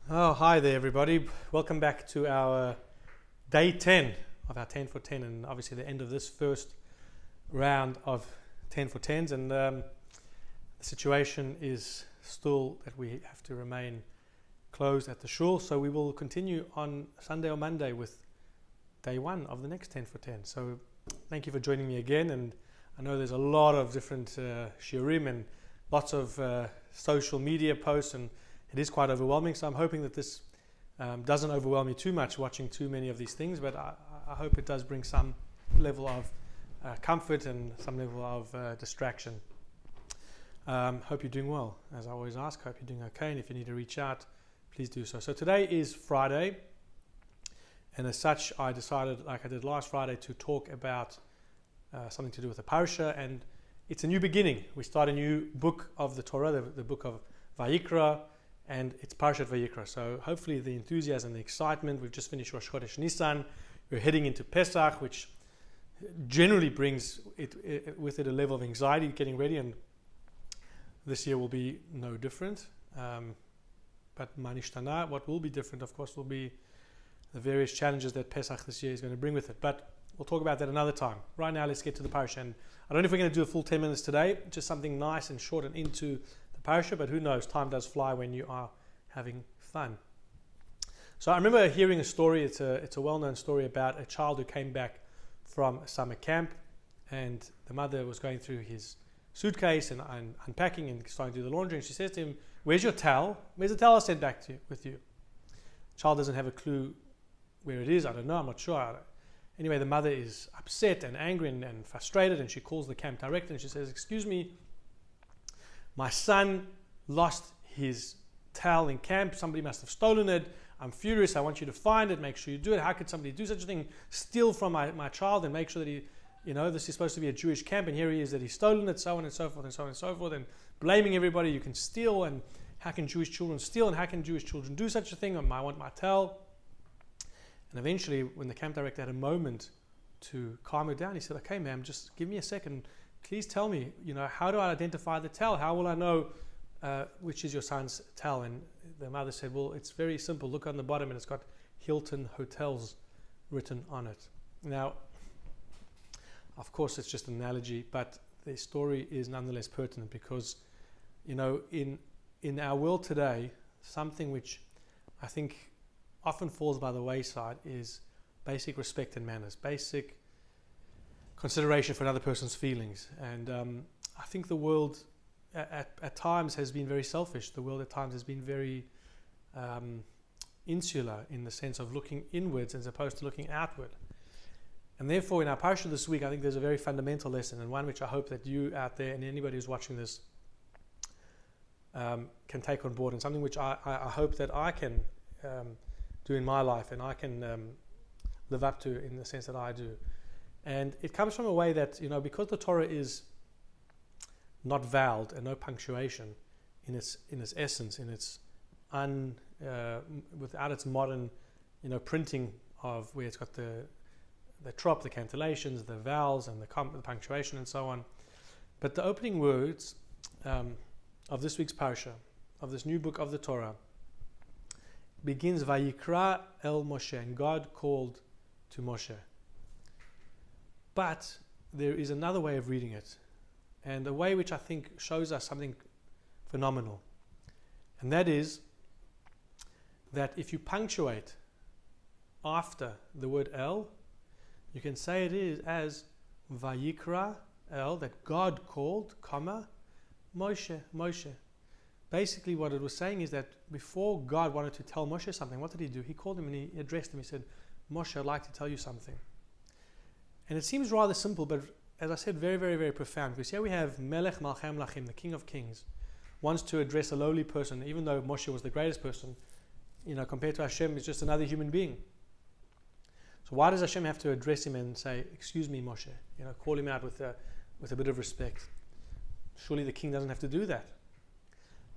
Oh, hi there, everybody. Welcome back to our day 10 of our 10 for 10, and obviously the end of this first round of 10 for 10s. And the situation is still that we have to remain closed at the shul, so we will continue on Sunday or Monday with day one of the next 10 for 10. So thank you for joining me again. And I know there's a lot of different shiurim and lots of social media posts, and it is quite overwhelming, so I'm hoping that this doesn't overwhelm you too much watching too many of these things, but I hope it does bring some level of comfort and some level of distraction. Hope you're doing well. As I always ask, hope you're doing okay, and if you need to reach out, please do so. So today is Friday, and as such I decided, like I did last Friday, to talk about something to do with the Parshat, and it's a new beginning. We start a new book of the Torah, the book of Vayikra, and it's Parshat Vayikra. So hopefully the enthusiasm, the excitement, we've just finished Rosh Chodesh Nisan, we're heading into Pesach, which generally brings with it a level of anxiety getting ready, and this year will be no different. But Manishtana, what will be different, of course, will be the various challenges that Pesach this year is going to bring with it. But we'll talk about that another time. Right now, let's get to the Parsha. And I don't know if we're going to do a full 10 minutes today, just something nice and short and into Parsha, but who knows, time does fly when you are having fun. So I remember hearing a story, it's a well-known story about a child who came back from summer camp, and the mother was going through his suitcase and unpacking and starting to do the laundry, and she says to him, "Where's your towel? Where's the towel I sent back with you?" The child doesn't have a clue where it is. I don't know, I'm not sure. Anyway, the mother is upset and angry and frustrated, and she calls the camp director and she says, "Excuse me, my son lost his towel in camp. Somebody must have stolen it. I'm furious. I want you to find it. Make sure you do it. How could somebody do such a thing? Steal from my child and make sure that he, this is supposed to be a Jewish camp, and here he is that he's stolen it, so on and so forth and so on and so forth, and blaming everybody. You can steal, and how can Jewish children steal, and how can Jewish children do such a thing? I want my towel." And eventually, when the camp director had a moment to calm her down, he said, "Okay, ma'am, just give me a second. Please tell me, how do I identify the towel? How will I know which is your son's towel?" And the mother said, "Well, it's very simple. Look on the bottom, and it's got Hilton Hotels written on it." Now, of course, it's just an analogy, but the story is nonetheless pertinent because, in our world today, something which I think often falls by the wayside is basic respect and manners, basic consideration for another person's feelings. And I think the world at times has been very selfish. The world at times has been very insular in the sense of looking inwards as opposed to looking outward. And therefore, in our Parsha this week, I think there's a very fundamental lesson, and one which I hope that you out there and anybody who's watching this can take on board, and something which I hope that I can do in my life and I can live up to in the sense that I do. And it comes from a way that, because the Torah is not voweled and no punctuation in its essence, in its without its modern, printing of where it's got the trop, the cantillations, the vowels, and the punctuation, and so on. But the opening words of this week's Parsha, of this new book of the Torah, begins Vayikra el Moshe, and God called to Moshe. But there is another way of reading it, and a way which I think shows us something phenomenal. And that is that if you punctuate after the word El, you can say it is as Vayikra El, that God called, comma, Moshe, Moshe. Basically what it was saying is that before God wanted to tell Moshe something, what did he do? He called him and he addressed him. He said, "Moshe, I'd like to tell you something." And it seems rather simple, but as I said, very, very, very profound. Because here we have Melech Malchem Lachim, the King of Kings, wants to address a lowly person, even though Moshe was the greatest person, compared to Hashem, is just another human being. So why does Hashem have to address him and say, "Excuse me, Moshe"? Call him out with a bit of respect. Surely the king doesn't have to do that.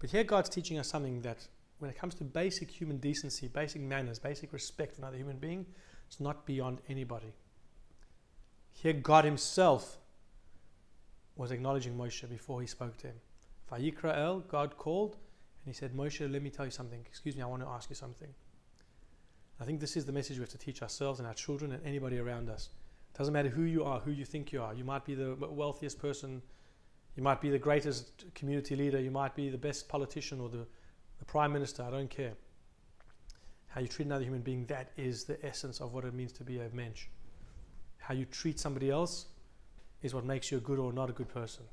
But here God's teaching us something that when it comes to basic human decency, basic manners, basic respect for another human being, it's not beyond anybody. Here God himself was acknowledging Moshe before he spoke to him. Vayikra El, God called, And he said, Moshe, let me tell you something. Excuse me, I want to ask you something. I think this is the message we have to teach ourselves and our children and anybody around us. It doesn't matter who you are, who you think you are. You might be the wealthiest person. You might be the greatest community leader. You might be the best politician or the prime minister. I don't care. How you treat another human being, that is the essence of what it means to be a mensch. How you treat somebody else is what makes you a good or not a good person.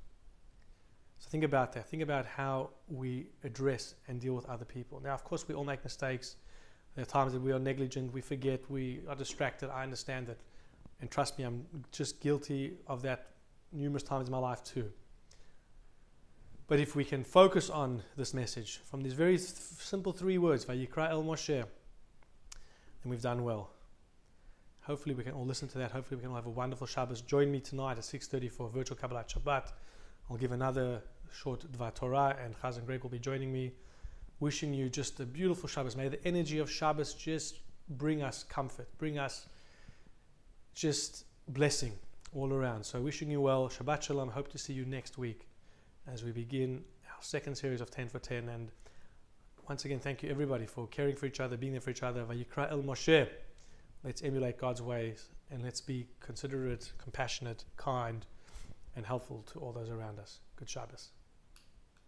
So think about that. Think about how we address and deal with other people. Now, of course, we all make mistakes. There are times that we are negligent, we forget, we are distracted. I understand that. And trust me, I'm just guilty of that numerous times in my life too. But if we can focus on this message from these very simple 3 words, Vayikra el Moshe, then we've done well. Hopefully we can all listen to that. Hopefully we can all have a wonderful Shabbos. Join me tonight at 6:30 for virtual Kabbalat Shabbat. I'll give another short Dvar Torah, and Chaz and Greg will be joining me. Wishing you just a beautiful Shabbos. May the energy of Shabbos just bring us comfort, bring us just blessing all around. So wishing you well. Shabbat Shalom. Hope to see you next week as we begin our second series of 10 for 10. And once again, thank you everybody for caring for each other, being there for each other. Vayikra el Moshe. Let's emulate God's ways and let's be considerate, compassionate, kind, and helpful to all those around us. Good Shabbos.